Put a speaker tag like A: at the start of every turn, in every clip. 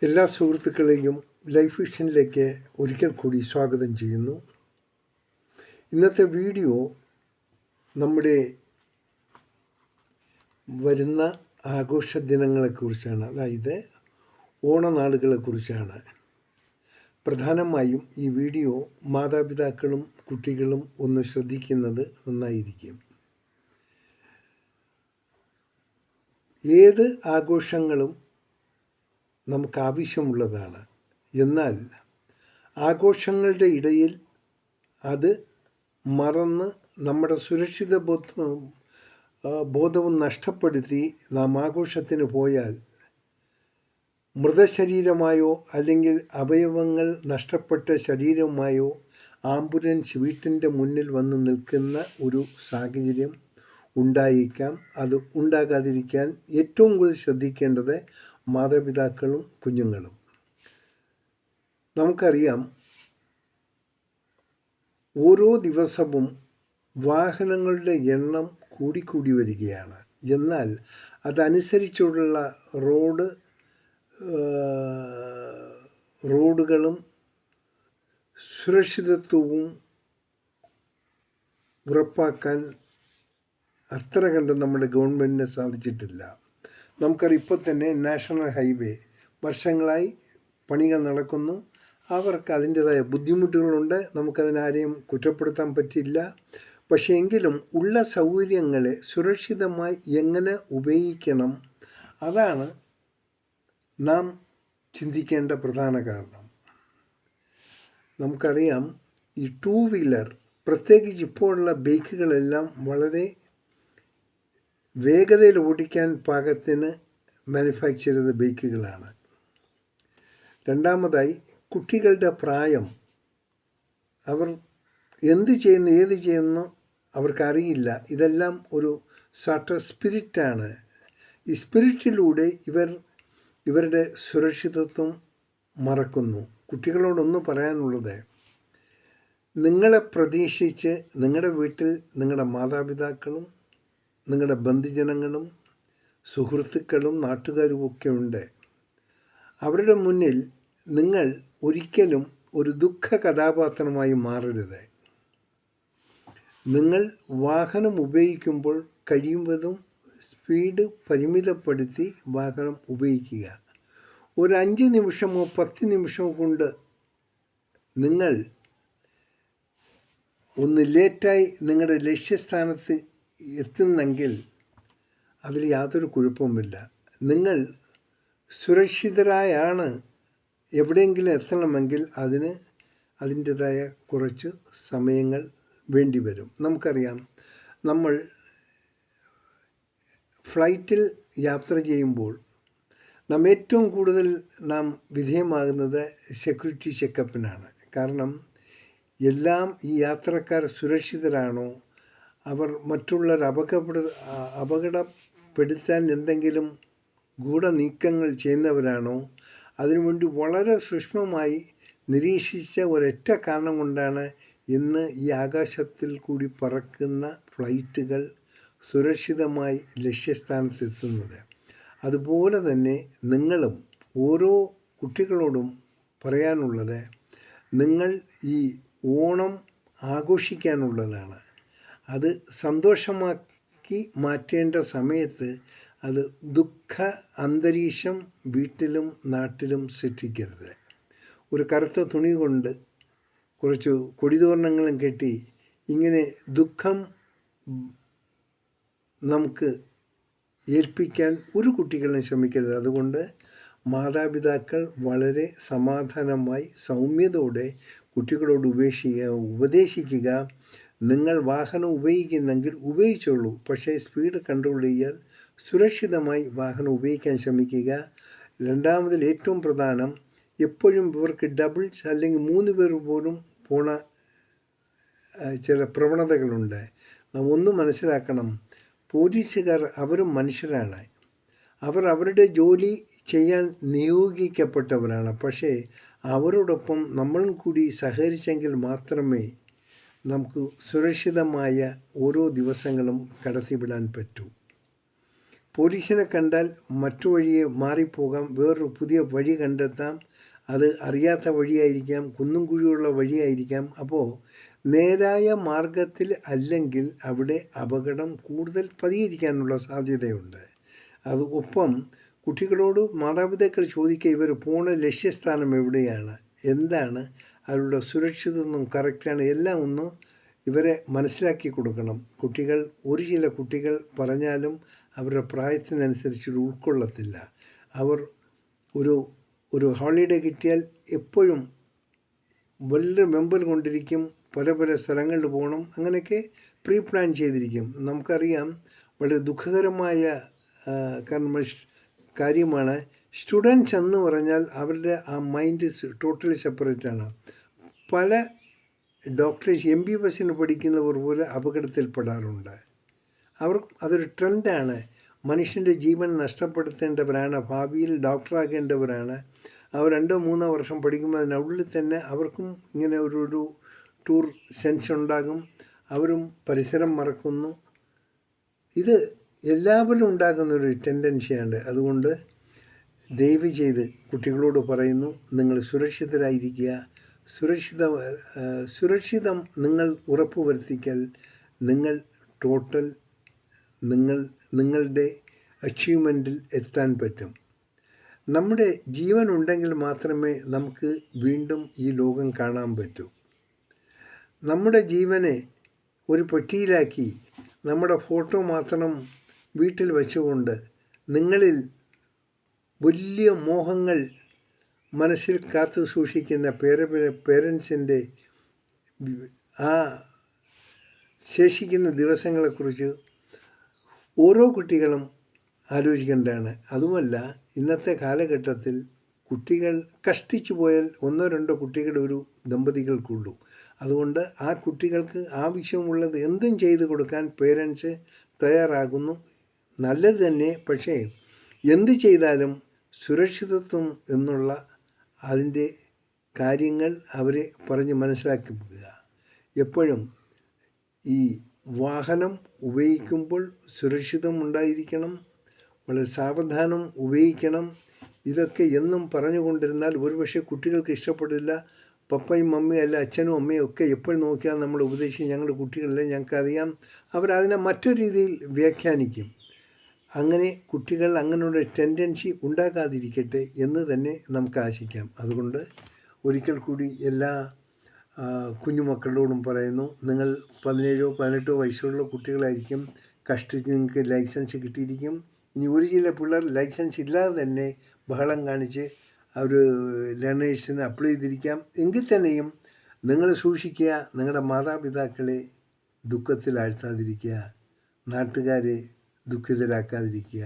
A: എല്ലാ സുഹൃത്തുക്കളെയും ലൈഫ് വിഷനിലേക്ക് ഒരിക്കൽ കൂടി സ്വാഗതം ചെയ്യുന്നു. ഇന്നത്തെ വീഡിയോ നമ്മുടെ വരുന്ന ആഘോഷ ദിനങ്ങളെക്കുറിച്ചാണ്, അതായത് ഓണനാളുകളെക്കുറിച്ചാണ്. പ്രധാനമായും ഈ വീഡിയോ മാതാപിതാക്കളും കുട്ടികളും ഒന്ന് ശ്രദ്ധിക്കുന്നത് നന്നായിരിക്കും. ഏത് ആഘോഷങ്ങളും നമുക്ക് ആവശ്യമുള്ളതാണ്. എന്നാൽ ആഘോഷങ്ങളുടെ ഇടയിൽ അത് മറന്ന് നമ്മുടെ സുരക്ഷിത ബോധവും നഷ്ടപ്പെടുത്തി നാം ആഘോഷത്തിന് പോയാൽ മൃതശരീരമായോ അല്ലെങ്കിൽ അവയവങ്ങൾ നഷ്ടപ്പെട്ട ശരീരമായോ ആംബുലൻസ് വീട്ടിൻ്റെ മുന്നിൽ വന്ന് നിൽക്കുന്ന ഒരു സാഹചര്യം ഉണ്ടായേക്കാം. അത് ഉണ്ടാകാതിരിക്കാൻ ഏറ്റവും കൂടുതൽ ശ്രദ്ധിക്കേണ്ടത് മാതാപിതാക്കളും കുഞ്ഞുങ്ങളും. നമുക്കറിയാം, ഓരോ ദിവസവും വാഹനങ്ങളുടെ എണ്ണം കൂടിക്കൂടി വരികയാണ്. എന്നാൽ അതനുസരിച്ചുള്ള റോഡുകളും സുരക്ഷിതത്വവും ഉറപ്പാക്കാൻ അത്ര കണ്ട് നമ്മുടെ ഗവൺമെൻറ്റിന് സാധിച്ചിട്ടില്ല. നമുക്കറിയാം, ഇപ്പോൾ തന്നെ നാഷണൽ ഹൈവേ വർഷങ്ങളായി പണികൾ നടക്കുന്നു. അവർക്ക് അതിൻ്റേതായ ബുദ്ധിമുട്ടുകളുണ്ട്. നമുക്കതിനാരെയും കുറ്റപ്പെടുത്താൻ പറ്റില്ല. പക്ഷേ എങ്കിലും ഉള്ള സൗകര്യങ്ങളെ സുരക്ഷിതമായി എങ്ങനെ ഉപയോഗിക്കണം, അതാണ് നാം ചിന്തിക്കേണ്ട പ്രധാന കാരണം. നമുക്കറിയാം, ഈ 2 വീലർ, പ്രത്യേകിച്ച് ഇപ്പോഴുള്ള ബൈക്കുകളെല്ലാം വളരെ വേഗതയിൽ ഓടിക്കാൻ പാകത്തിന് മാനുഫാക്ചർ ചെയ്ത ബൈക്കുകളാണ്. രണ്ടാമതായി, കുട്ടികളുടെ പ്രായം, അവർ എന്ത് ചെയ്യുന്നു ഏത് ചെയ്യുന്നു അവർക്കറിയില്ല. ഇതെല്ലാം ഒരു സാർട്ട് സ്പിരിറ്റാണ്. ഈ സ്പിരിറ്റിലൂടെ ഇവരുടെ സുരക്ഷിതത്വം മറക്കുന്നു. കുട്ടികളോടൊന്ന് പറയാനുള്ളത്, നിങ്ങളെ പ്രതീക്ഷിച്ച് നിങ്ങളുടെ വീട്ടിൽ നിങ്ങളുടെ മാതാപിതാക്കളും നിങ്ങളുടെ ബന്ധുജനങ്ങളും സുഹൃത്തുക്കളും നാട്ടുകാരുമൊക്കെ ഉണ്ട്. അവരുടെ മുന്നിൽ നിങ്ങൾ ഒരിക്കലും ഒരു ദുഃഖ കഥാപാത്രമായി മാറരുത്. നിങ്ങൾ വാഹനം ഉപയോഗിക്കുമ്പോൾ കഴിയുന്നതും സ്പീഡ് പരിമിതപ്പെടുത്തി വാഹനം ഉപയോഗിക്കുക. ഒരു 5 നിമിഷമോ 10 നിമിഷമോ കൊണ്ട് നിങ്ങൾ ഒന്ന് ലേറ്റായി നിങ്ങളുടെ ലക്ഷ്യസ്ഥാനത്ത് എത്തുന്നെങ്കിൽ അതിൽ യാതൊരു കുഴപ്പവുമില്ല. നിങ്ങൾ സുരക്ഷിതരായാണ് എവിടെയെങ്കിലും എത്തണമെങ്കിൽ അതിൻ്റേതായ കുറച്ച് സമയങ്ങൾ വേണ്ടിവരും. നമുക്കറിയാം, നമ്മൾ ഫ്ലൈറ്റിൽ യാത്ര ചെയ്യുമ്പോൾ നാം ഏറ്റവും കൂടുതൽ വിധേയമാകുന്നത് സെക്യൂരിറ്റി ചെക്കപ്പിനാണ്. കാരണം എല്ലാം ഈ യാത്രക്കാർ സുരക്ഷിതരാണോ, അവർ മറ്റുള്ളവർ അപകടപ്പെടുത്താൻ എന്തെങ്കിലും ഗൂഢനീക്കങ്ങൾ ചെയ്യുന്നവരാണോ, അതിനുവേണ്ടി വളരെ സൂക്ഷ്മമായി നിരീക്ഷിച്ച ഒരൊറ്റ കാരണം കൊണ്ടാണ് ഇന്ന് ഈ ആകാശത്തിൽ കൂടി പറക്കുന്ന ഫ്ലൈറ്റുകൾ സുരക്ഷിതമായി ലക്ഷ്യസ്ഥാനത്തെത്തുന്നത്. അതുപോലെ തന്നെ നിങ്ങളും ഓരോ കുട്ടികളോടും പറയാനുള്ളത്, നിങ്ങൾ ഈ ഓണം ആഘോഷിക്കാനുള്ളതാണ്. അത് സന്തോഷമാക്കി മാറ്റേണ്ട സമയത്ത് അത് ദുഃഖ അന്തരീക്ഷം വീട്ടിലും നാട്ടിലും സൃഷ്ടിക്കരുത്. ഒരു കറുത്ത തുണി കൊണ്ട് കുറച്ച് കൊടിതോരണങ്ങളും കെട്ടി ഇങ്ങനെ ദുഃഖം നമുക്ക് ഏൽപ്പിക്കാൻ ഒരു കുട്ടികളും ശ്രമിക്കരുത്. അതുകൊണ്ട് മാതാപിതാക്കൾ വളരെ സമാധാനമായി സൗമ്യതയോടെ കുട്ടികളോട് ഉപദേശിക്കുക. നിങ്ങൾ വാഹനം ഉപയോഗിക്കുന്നെങ്കിൽ ഉപയോഗിച്ചോളൂ, പക്ഷേ സ്പീഡ് കൺട്രോൾ ചെയ്യാൻ സുരക്ഷിതമായി വാഹനം ഉപയോഗിക്കാൻ ശ്രമിക്കുക. രണ്ടാമതിൽ ഏറ്റവും പ്രധാനം, എപ്പോഴും ഇവർക്ക് ഡബിൾസ് അല്ലെങ്കിൽ 3 പേർ പോലും പോണ ചില പ്രവണതകളുണ്ട്. നാം ഒന്ന് മനസ്സിലാക്കണം, പോലീസുകാർ അവരും മനുഷ്യരാണ്. അവർ അവരുടെ ജോലി ചെയ്യാൻ നിയോഗിക്കപ്പെട്ടവരാണ്. പക്ഷേ അവരോടൊപ്പം നമ്മളും കൂടി സഹകരിച്ചെങ്കിൽ മാത്രമേ നമുക്ക് സുരക്ഷിതമായ ഓരോ ദിവസങ്ങളും കടത്തിവിടാൻ പറ്റൂ. പോലീസിനെ കണ്ടാൽ മറ്റു വഴിയെ മാറിപ്പോകാം, വേറൊരു പുതിയ വഴി കണ്ടെത്താം. അത് അറിയാത്ത വഴിയായിരിക്കാം, കുന്നും കുഴിയുള്ള വഴിയായിരിക്കാം. അപ്പോൾ നേരായ മാർഗത്തിൽ അല്ലെങ്കിൽ അവിടെ അപകടം കൂടുതൽ പതിയിരിക്കാനുള്ള സാധ്യതയുണ്ട്. അത് ഒപ്പം കുട്ടികളോട് മാതാപിതാക്കൾ ചോദിക്കുക, ഇവർ പോണ ലക്ഷ്യസ്ഥാനം എവിടെയാണ്, എന്താണ്, അവരുടെ സുരക്ഷിതത്വം കറക്റ്റാണ്, എല്ലാം ഒന്ന് ഇവരെ മനസ്സിലാക്കി കൊടുക്കണം. ചില കുട്ടികൾ പറഞ്ഞാലും അവരുടെ പ്രായത്തിനനുസരിച്ച് ഉൾക്കൊള്ളത്തില്ല. അവർ ഒരു ഹോളിഡേ കിട്ടിയാൽ എപ്പോഴും വലിയ മെമ്പർ കൊണ്ടിരിക്കും, പല സ്ഥലങ്ങളിൽ പോകണം, അങ്ങനെയൊക്കെ പ്രീ പ്ലാൻ ചെയ്തിരിക്കും. നമുക്കറിയാം, വളരെ ദുഃഖകരമായ കാര്യമാണ്. സ്റ്റുഡൻസ് എന്ന് പറഞ്ഞാൽ അവരുടെ ആ മൈൻഡ് ടോട്ടലി സെപ്പറേറ്റാണ്. പല ഡോക്ടേഴ്സ് MBBS പഠിക്കുന്നവർ പോലെ അപകടത്തിൽപ്പെടാറുണ്ട്. അതൊരു ട്രെൻഡാണ്. മനുഷ്യൻ്റെ ജീവൻ നഷ്ടപ്പെടുത്തേണ്ടവരാണ്, ഭാവിയിൽ ഡോക്ടറാകേണ്ടവരാണ്. അവർ 2-3 വർഷം പഠിക്കുമ്പോൾ അതിനുള്ളിൽ തന്നെ അവർക്കും ഇങ്ങനെ ഒരു ടൂർ സെൻസ് ഉണ്ടാകും. അവരും പരിസരം മറക്കുന്നു. ഇത് എല്ലാവരും ഉണ്ടാകുന്നൊരു ടെൻഡൻസിയാണ്. അതുകൊണ്ട് ദയവ് ചെയ്ത് കുട്ടികളോട് പറയുന്നു, നിങ്ങൾ സുരക്ഷിതരായിരിക്കുക. സുരക്ഷിതം നിങ്ങൾ ഉറപ്പുവരുത്തിയാൽ നിങ്ങളുടെ അച്ചീവ്മെൻറ്റിൽ എത്താൻ പറ്റും. നമ്മുടെ ജീവൻ ഉണ്ടെങ്കിൽ മാത്രമേ നമുക്ക് വീണ്ടും ഈ ലോകം കാണാൻ പറ്റൂ. നമ്മുടെ ജീവനെ ഒരു പെട്ടിയിലാക്കി നമ്മുടെ ഫോട്ടോ മാത്രം വീട്ടിൽ വെച്ചുകൊണ്ട് നിങ്ങളിൽ വലിയ മോഹങ്ങൾ മനസ്സിൽ കാത്തു സൂക്ഷിക്കുന്ന പേരൻസിൻ്റെ ആ ശേഷിക്കുന്ന ദിവസങ്ങളെക്കുറിച്ച് ഓരോ കുട്ടികളും ആലോചിക്കേണ്ടതാണ്. അതുമല്ല, ഇന്നത്തെ കാലഘട്ടത്തിൽ കുട്ടികൾ കഷ്ടിച്ചു പോയാൽ 1-2 കുട്ടികളുടെ ഒരു ദമ്പതികൾക്കുള്ളൂ. അതുകൊണ്ട് ആ കുട്ടികൾക്ക് ആവശ്യമുള്ളത് എന്തും ചെയ്തു കൊടുക്കാൻ പേരൻസ് തയ്യാറാകുന്നു. നല്ലത് തന്നെ. പക്ഷേ എന്ത് ചെയ്താലും സുരക്ഷിതത്വം എന്നുള്ള അതിൻ്റെ കാര്യങ്ങൾ അവരെ പറഞ്ഞ് മനസ്സിലാക്കിക്കുക. എപ്പോഴും ഈ വാഹനം ഉപയോഗിക്കുമ്പോൾ സുരക്ഷിതം ഉണ്ടായിരിക്കണം, വളരെ സാവധാനം ഉപയോഗിക്കണം. ഇതൊക്കെ എന്നും പറഞ്ഞുകൊണ്ടിരുന്നാൽ ഒരുപക്ഷെ കുട്ടികൾക്ക് ഇഷ്ടപ്പെടില്ല. പപ്പയും മമ്മിയും അല്ല അച്ഛനും അമ്മയും ഒക്കെ എപ്പോഴും നോക്കിയാൽ നമ്മൾ ഉപദേശിക്കും, ഞങ്ങളുടെ കുട്ടികളിലെ ഞങ്ങൾക്കറിയാം, അവരതിനെ മറ്റൊരു രീതിയിൽ വ്യാഖ്യാനിക്കും. അങ്ങനെ കുട്ടികൾ അങ്ങനെയുള്ള ടെൻഡൻസി ഉണ്ടാകാതിരിക്കട്ടെ എന്ന് തന്നെ നമുക്ക് ആശിക്കാം. അതുകൊണ്ട് ഒരിക്കൽ കൂടി എല്ലാ കുഞ്ഞുമക്കളോടും പറയുന്നു, നിങ്ങൾ 17-18 വയസ്സുള്ള കുട്ടികളായിരിക്കും. കഷ്ടിച്ച് നിങ്ങൾക്ക് ലൈസൻസ് കിട്ടിയിരിക്കും. ഇനി ചില പിള്ളേർ ലൈസൻസ് ഇല്ലാതെ തന്നെ ബഹളം കാണിച്ച് അവർ ലേണേഴ്സിന് അപ്ലൈ ചെയ്തിരിക്കാം. എങ്കിൽ തന്നെയും നിങ്ങൾ സൂക്ഷിക്കുക, നിങ്ങളുടെ മാതാപിതാക്കളെ ദുഃഖത്തിലാഴ്ത്താതിരിക്കുക, നാട്ടുകാരെ ദുഃഖിതരാക്കാതിരിക്കുക,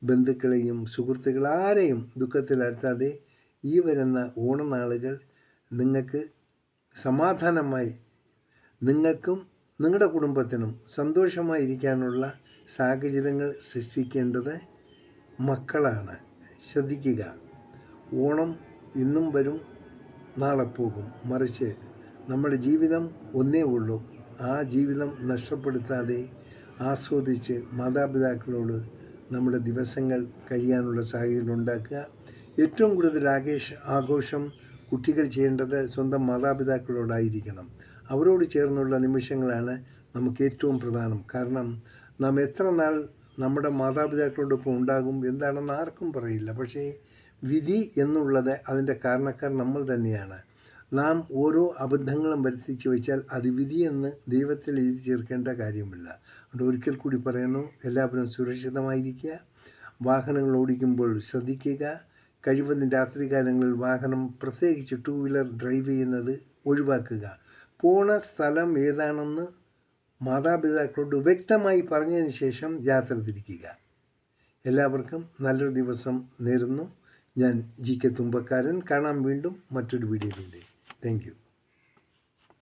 A: ബന്ധുക്കളെയും സുഹൃത്തുക്കളാരെയും ദുഃഖത്തിലാഴ്ത്താതെ ഈ വരുന്ന ഓണനാളുകൾ നിങ്ങൾക്ക് സമാധാനമായി നിങ്ങൾക്കും നിങ്ങളുടെ കുടുംബത്തിനും സന്തോഷമായിരിക്കാനുള്ള സാഹചര്യങ്ങൾ സൃഷ്ടിക്കേണ്ടത് മക്കളാണ്. ശ്രദ്ധിക്കുക, ഓണം ഇന്നും വരും, നാളെ പോകും. മറിച്ച് നമ്മുടെ ജീവിതം ഒന്നേ ഉള്ളൂ. ആ ജീവിതം നഷ്ടപ്പെടുത്താതെ ആസ്വദിച്ച് മാതാപിതാക്കളോട് നമ്മുടെ ദിവസങ്ങൾ കഴിയാനുള്ള സാഹചര്യം ഉണ്ടാക്കുക. ഏറ്റവും കൂടുതൽ ആഘോഷം കുട്ടികൾ ചെയ്യേണ്ടത് സ്വന്തം മാതാപിതാക്കളോടായിരിക്കണം. അവരോട് ചേർന്നുള്ള നിമിഷങ്ങളാണ് നമുക്ക് ഏറ്റവും പ്രധാനം. കാരണം നാം എത്ര നാൾ നമ്മുടെ മാതാപിതാക്കളോടൊപ്പം ഉണ്ടാകും എന്താണെന്ന് ആർക്കും പറയില്ല. പക്ഷേ വിധി എന്നുള്ളത് അതിൻ്റെ കാരണക്കാർ നമ്മൾ തന്നെയാണ്. നാം ഓരോ അബദ്ധങ്ങളും വരുത്തിച്ച് വെച്ചാൽ അത് വിധിയെന്ന് ദൈവത്തിൽ എഴുതി ചേർക്കേണ്ട കാര്യമില്ല. അതുകൊണ്ട് ഒരിക്കൽ കൂടി പറയുന്നു, എല്ലാവരും സുരക്ഷിതമായിരിക്കുക. വാഹനങ്ങൾ ഓടിക്കുമ്പോൾ ശ്രദ്ധിക്കുക. കഴിവതും രാത്രികാലങ്ങളിൽ വാഹനം, പ്രത്യേകിച്ച് 2 വീലർ ഡ്രൈവ് ചെയ്യുന്നത് ഒഴിവാക്കുക. പോണ സ്ഥലം ഏതാണെന്ന് മാതാപിതാക്കളോട് വ്യക്തമായി പറഞ്ഞതിന് ശേഷം യാത്ര തിരിക്കുക. എല്ലാവർക്കും നല്ലൊരു ദിവസം നേരുന്നു. ഞാൻ GK തുമ്പക്കാരൻ. കാണാം വീണ്ടും മറ്റൊരു വീഡിയോയിലൂടെ. Thank you.